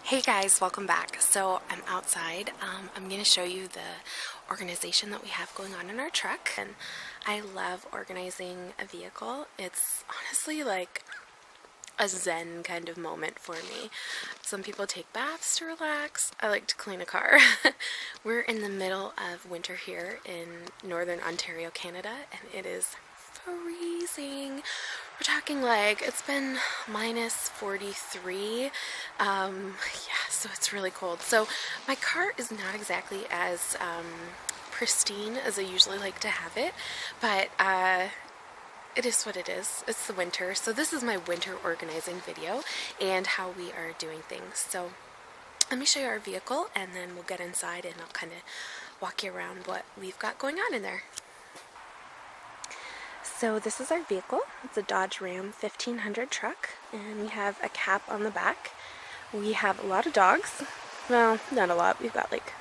Hey guys, welcome back. So I'm outside. I'm going to show you the organization that we have going on in our truck. And I love organizing a vehicle. It's honestly like a zen kind of moment for me. Some people take baths to relax. I like to clean a car. We're in the middle of winter here in northern Ontario, Canada, and it is freezing. We're talking like it's been minus 43. Yeah, so it's really cold. So my car is not exactly as pristine as I usually like to have it, but it is what it is. It's the winter. So this is my winter organizing video and how we are doing things. So let me show you our vehicle and then we'll get inside and I'll kind of walk you around what we've got going on in there. So this is our vehicle. It's a Dodge Ram 1500 truck, and we have a cap on the back. We have a lot of dogs. Well, not a lot. We've got like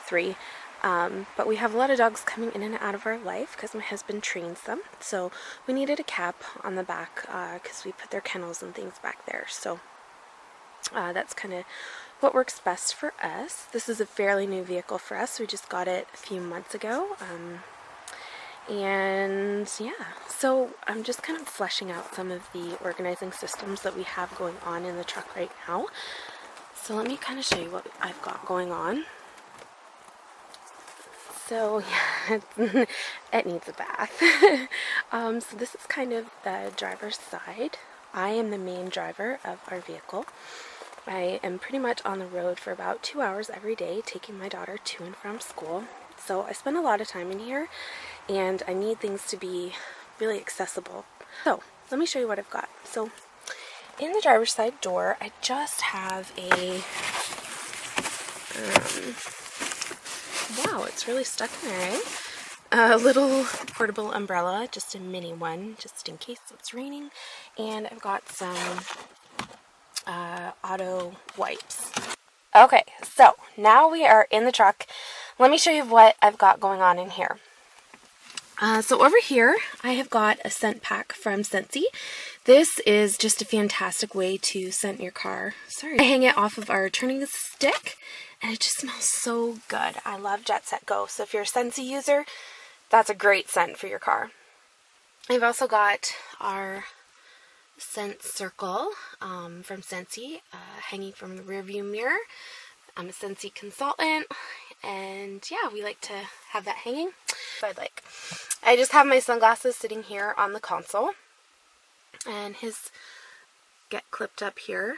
3. But we have a lot of dogs coming in and out of our life because my husband trains them. So we needed a cap on the back because we put their kennels and things back there. So that's kind of what works best for us. This is a fairly new vehicle for us. We just got it a few months ago. And yeah, so I'm just kind of fleshing out some of the organizing systems that we have going on in the truck right now. So let me kind of show you what I've got going on. So yeah, it needs a bath. So this is kind of the driver's side. I am the main driver of our vehicle. I am pretty much on the road for about 2 hours every day, taking my daughter to and from school. So I spend a lot of time in here, and I need things to be really accessible. So let me show you what I've got. So in the driver's side door, I just have a, wow, it's really stuck in there, eh? A little portable umbrella, just a mini one, just in case it's raining. And I've got some auto wipes. Okay, so now we are in the truck. Let me show you what I've got going on in here. So over here, I have got a scent pack from Scentsy. This is just a fantastic way to scent your car. Sorry. I hang it off of our turning stick, and it just smells so good. I love Jet Set Go, so if you're a Scentsy user, that's a great scent for your car. I've also got our scent circle from Scentsy, hanging from the rearview mirror. I'm a Scentsy consultant, and yeah, we like to have that hanging. I just have my sunglasses sitting here on the console, and his get clipped up here.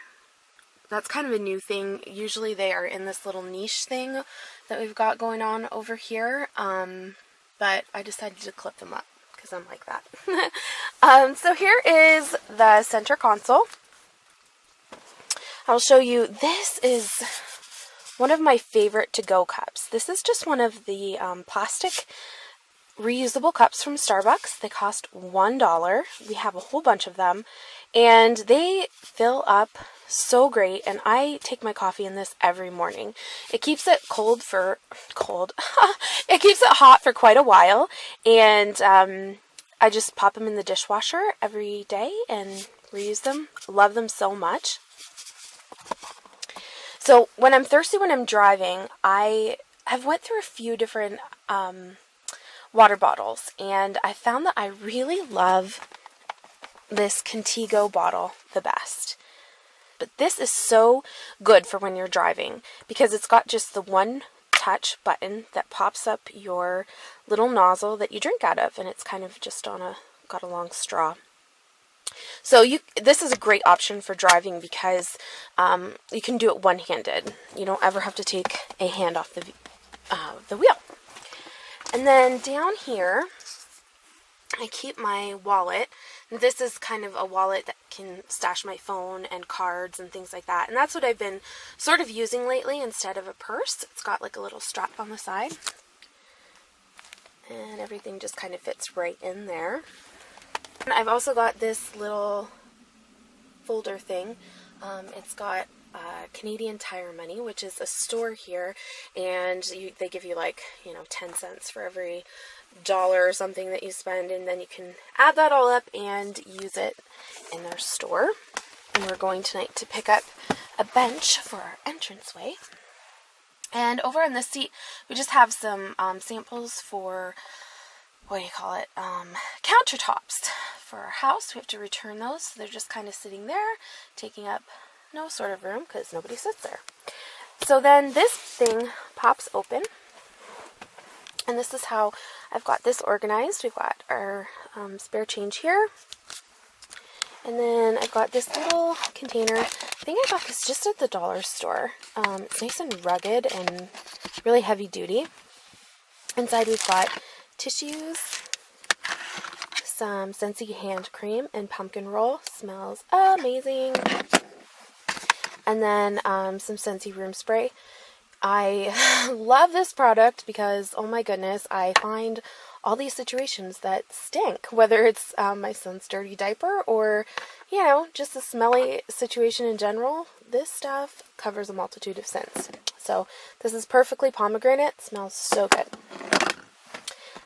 That's kind of a new thing. Usually they are in this little niche thing that we've got going on over here, but I decided to clip them up because I'm like that. So here is the center console. I'll show you. This is one of my favorite to-go cups. This is just one of the plastic reusable cups from Starbucks. They cost $1. We have a whole bunch of them, and they fill up so great, and I take my coffee in this every morning. It keeps it it keeps it hot for quite a while, and I just pop them in the dishwasher every day and reuse them. Love them so much. So when I'm thirsty when I'm driving, I have went through a few different water bottles, and I found that I really love this Contigo bottle the best. But this is so good for when you're driving because it's got just the one touch button that pops up your little nozzle that you drink out of, and it's kind of just got a long straw. So this is a great option for driving because you can do it one-handed. You don't ever have to take a hand off the wheel. And then down here, I keep my wallet. This is kind of a wallet that can stash my phone and cards and things like that. And that's what I've been sort of using lately instead of a purse. It's got like a little strap on the side. And everything just kind of fits right in there. And I've also got this little folder thing. It's got Canadian Tire Money, which is a store here, and they give you 10 cents for every dollar or something that you spend, and then you can add that all up and use it in their store. And we're going tonight to pick up a bench for our entranceway. And over on this seat, we just have some samples for, countertops for our house. We have to return those, so they're just kind of sitting there, taking up no sort of room because nobody sits there. So then this thing pops open, and this is how I've got this organized. We've got our spare change here, and then I've got this little container. I think I got this just at the dollar store. It's nice and rugged and really heavy duty. Inside we've got tissues, some Scentsy hand cream, and pumpkin roll. Smells amazing. And then some Scentsy room spray. I love this product because, oh my goodness, I find all these situations that stink. Whether it's my son's dirty diaper or, just a smelly situation in general, this stuff covers a multitude of scents. So this is perfectly pomegranate. Smells so good.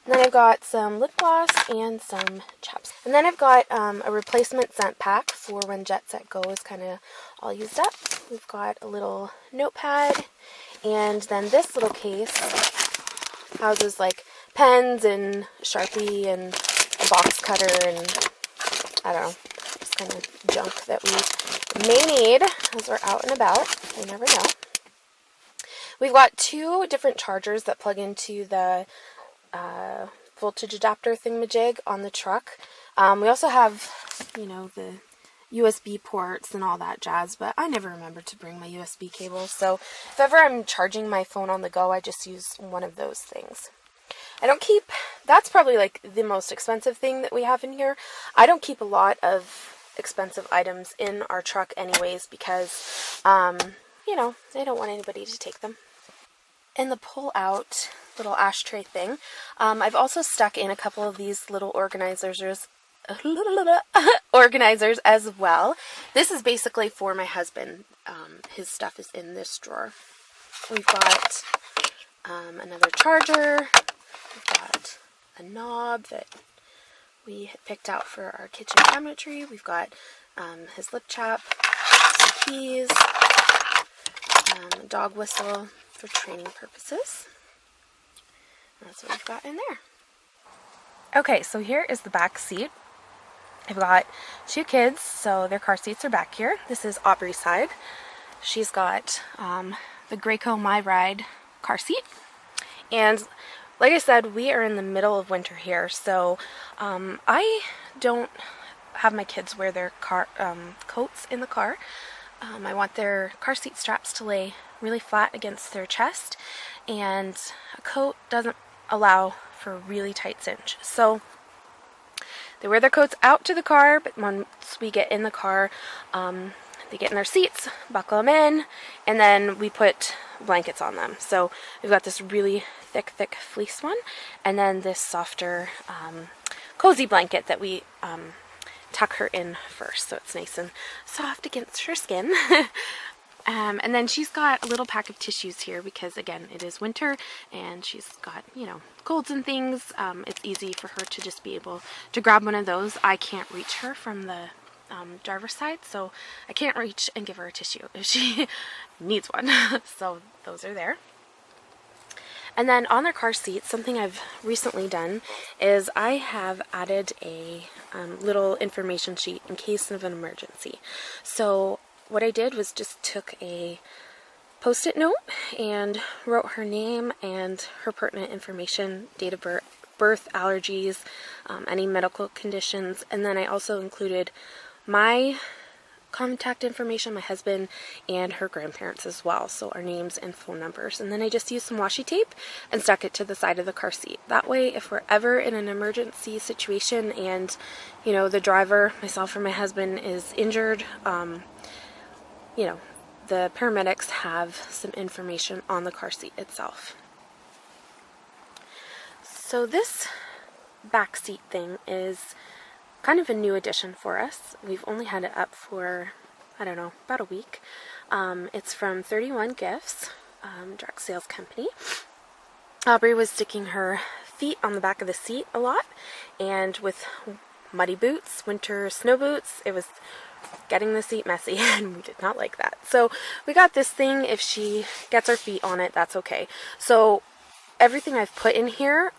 And then I've got some lip gloss and some chaps. And then I've got a replacement scent pack for when Jet Set Go is kind of all used up. We've got a little notepad, and then this little case houses like pens and Sharpie and a box cutter and I don't know, just kind of junk that we may need as we're out and about. You never know. We've got 2 different chargers that plug into the voltage adapter thingamajig on the truck. We also have, the USB ports and all that jazz, but I never remember to bring my USB cable. So if ever I'm charging my phone on the go, I just use one of those things. I don't keep, that's probably like the most expensive thing that we have in here. I don't keep a lot of expensive items in our truck anyways because, I don't want anybody to take them. In the pull-out little ashtray thing, I've also stuck in a couple of these little organizers as well. This is basically for my husband. His stuff is in this drawer. We've got another charger. We've got a knob that we had picked out for our kitchen cabinetry. We've got his lip chap, some keys, a dog whistle for training purposes. That's what we've got in there. Okay, so here is the back seat. I've got 2 kids, so their car seats are back here. This is Aubrey's side. She's got the Graco My Ride car seat. And like I said, we are in the middle of winter here, so I don't have my kids wear their coats in the car. I want their car seat straps to lay really flat against their chest, and a coat doesn't allow for a really tight cinch. So they wear their coats out to the car, but once we get in the car, they get in their seats, buckle them in, and then we put blankets on them. So we've got this really thick fleece one, and then this softer, cozy blanket that we tuck her in first, so it's nice and soft against her skin. And then she's got a little pack of tissues here because, again, it is winter and she's got, colds and things. It's easy for her to just be able to grab one of those. I can't reach her from the driver's side, so I can't reach and give her a tissue if she needs one. So those are there. And then on their car seats, something I've recently done is I have added a little information sheet in case of an emergency. So what I did was just took a Post-it note and wrote her name and her pertinent information, date of birth, allergies, any medical conditions, and then I also included my contact information, my husband, and her grandparents as well, so our names and phone numbers. And then I just used some washi tape and stuck it to the side of the car seat. That way, if we're ever in an emergency situation and, the driver, myself or my husband, is injured, the paramedics have some information on the car seat itself. So this back seat thing is kind of a new addition for us. We've only had it up for, about a week. It's from 31 Gifts, direct sales company. Aubrey was sticking her feet on the back of the seat a lot, and with muddy boots, winter snow boots, it was getting the seat messy, and we did not like that. So we got this thing. If she gets her feet on it, that's okay. So everything I've put in here,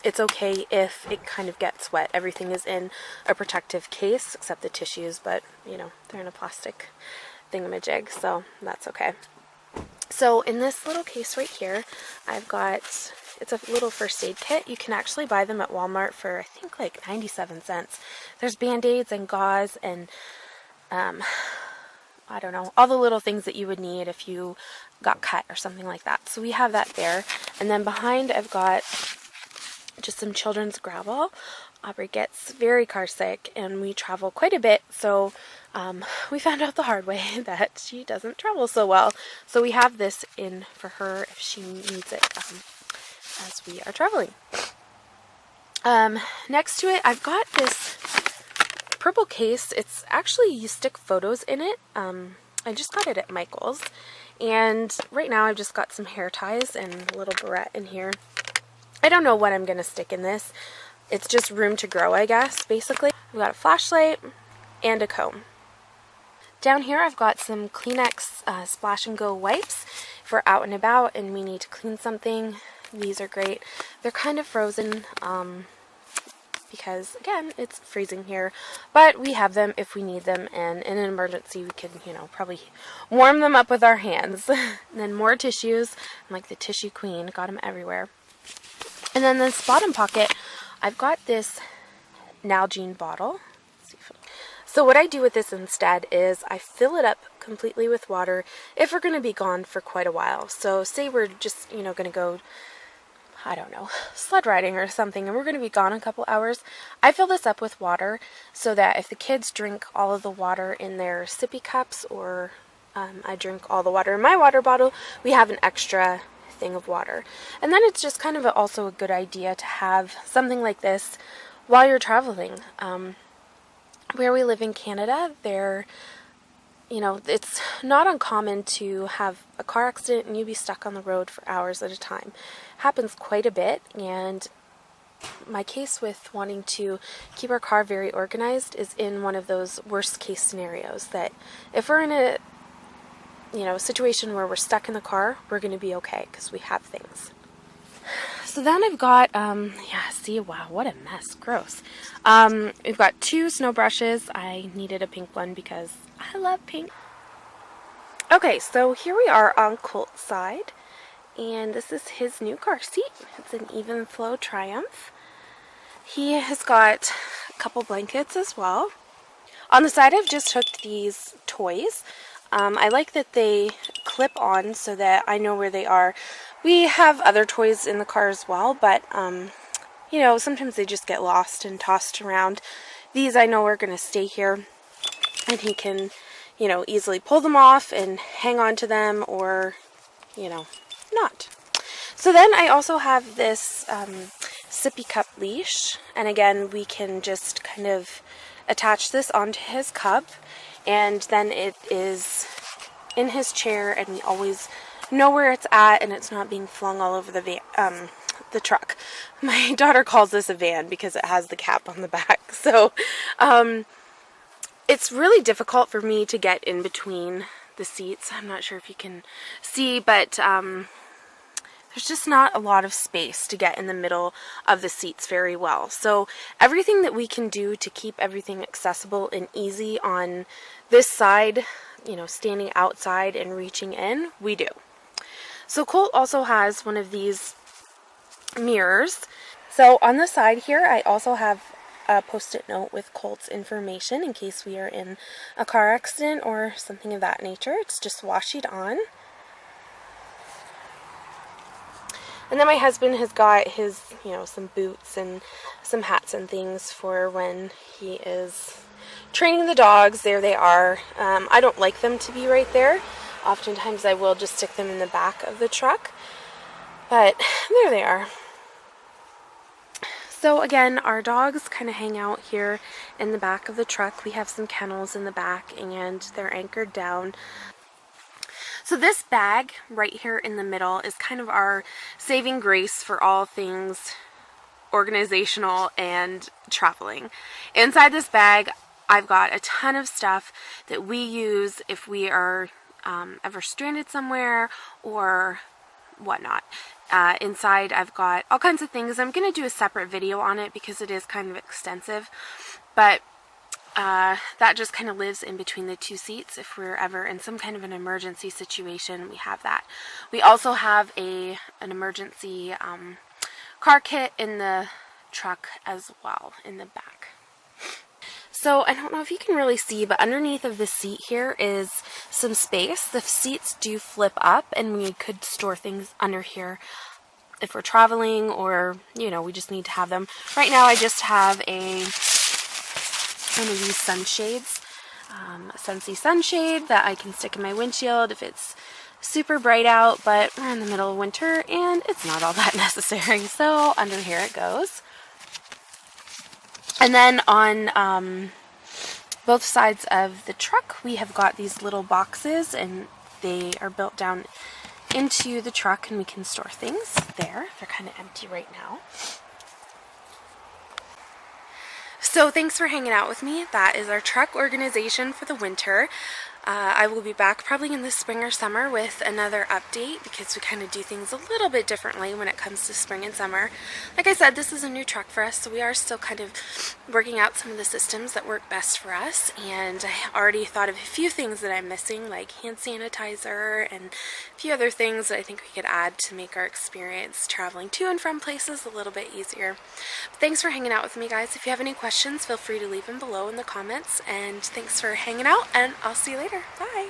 it's okay if it kind of gets wet. Everything is in a protective case except the tissues, but you know, they're in a plastic thingamajig, so that's okay. So in this little case right here, I've got, it's a little first aid kit. You can actually buy them at Walmart for I think like 97 cents. There's band-aids and gauze and I don't know, all the little things that you would need if you got cut or something like that. So we have that there. And then behind I've got just some children's gravel. Aubrey gets very car sick and we travel quite a bit, so we found out the hard way that she doesn't travel so well. So we have this in for her if she needs it as we are traveling. Next to it, I've got this purple case. It's actually, you stick photos in it. I just got it at Michael's, and right now I've just got some hair ties and a little barrette in here. I don't know what I'm going to stick in this. It's just room to grow, I guess, basically. I've got a flashlight and a comb. Down here I've got some Kleenex Splash and Go wipes if we're out and about and we need to clean something. These are great. They're kind of frozen because, again, it's freezing here. But we have them if we need them, and in an emergency we can, you know, probably warm them up with our hands. And then more tissues. I'm like the tissue queen. Got them everywhere. And then this bottom pocket, I've got this Nalgene bottle. So what I do with this instead is I fill it up completely with water if we're going to be gone for quite a while. So say we're just, you know, going to go, I don't know, sled riding or something, and we're going to be gone a couple hours. I fill this up with water so that if the kids drink all of the water in their sippy cups, or I drink all the water in my water bottle, we have an extra thing of water. And then it's just kind of also a good idea to have something like this while you're traveling. Where we live in Canada, you know, it's not uncommon to have a car accident and you be stuck on the road for hours at a time. Happens quite a bit, and my case with wanting to keep our car very organized is in one of those worst case scenarios, that if we're in a, you know, situation where we're stuck in the car, we're going to be okay because we have things. So then I've got, yeah, see, wow, what a mess, gross. We've got 2 snow brushes. I needed a pink one because I love pink. Okay, so here we are on Colt's side, and this is his new car seat. It's an Even Flow Triumph. He has got a couple blankets as well. On the side, I've just hooked these toys. I like that they clip on so that I know where they are. We have other toys in the car as well, but, you know, sometimes they just get lost and tossed around. These I know are going to stay here, and he can, you know, easily pull them off and hang on to them, or, you know, not. So then I also have this sippy cup leash, and again, we can just kind of attach this onto his cup, and then it is in his chair, and we always know where it's at, and it's not being flung all over the the truck. My daughter calls this a van because it has the cap on the back. So it's really difficult for me to get in between the seats. I'm not sure if you can see, but there's just not a lot of space to get in the middle of the seats very well. So everything that we can do to keep everything accessible and easy on this side, you know, standing outside and reaching in, we do. So Colt also has one of these mirrors. So on the side here, I also have a post-it note with Colt's information in case we are in a car accident or something of that nature. It's just wash it on. And then my husband has got his, you know, some boots and some hats and things for when he is training the dogs. There they are. I don't like them to be right there. Oftentimes I will just stick them in the back of the truck. But there they are. So again, our dogs kind of hang out here in the back of the truck. We have some kennels in the back, and they're anchored down. So this bag right here in the middle is kind of our saving grace for all things organizational and traveling. Inside this bag, I've got a ton of stuff that we use if we are ever stranded somewhere or whatnot. Inside I've got all kinds of things. I'm going to do a separate video on it because it is kind of extensive, but that just kind of lives in between the two seats. If we're ever in some kind of an emergency situation, we have that. We also have an emergency car kit in the truck as well in the back. So I don't know if you can really see, but underneath of the seat here is some space. The seats do flip up, and we could store things under here if we're traveling, or, you know, we just need to have them. Right now I just have one of these sunshades, a Scentsy sunshade that I can stick in my windshield if it's super bright out, but we're in the middle of winter and it's not all that necessary, so under here it goes. And then on both sides of the truck we have got these little boxes, and they are built down into the truck, and we can store things there. They're kind of empty right now. So thanks for hanging out with me. That is our truck organization for the winter. I will be back probably in the spring or summer with another update, because we kind of do things a little bit differently when it comes to spring and summer. Like I said, this is a new truck for us, so we are still kind of working out some of the systems that work best for us, and I already thought of a few things that I'm missing, like hand sanitizer and a few other things that I think we could add to make our experience traveling to and from places a little bit easier. But thanks for hanging out with me, guys. If you have any questions, feel free to leave them below in the comments, and thanks for hanging out, and I'll see you later. Bye!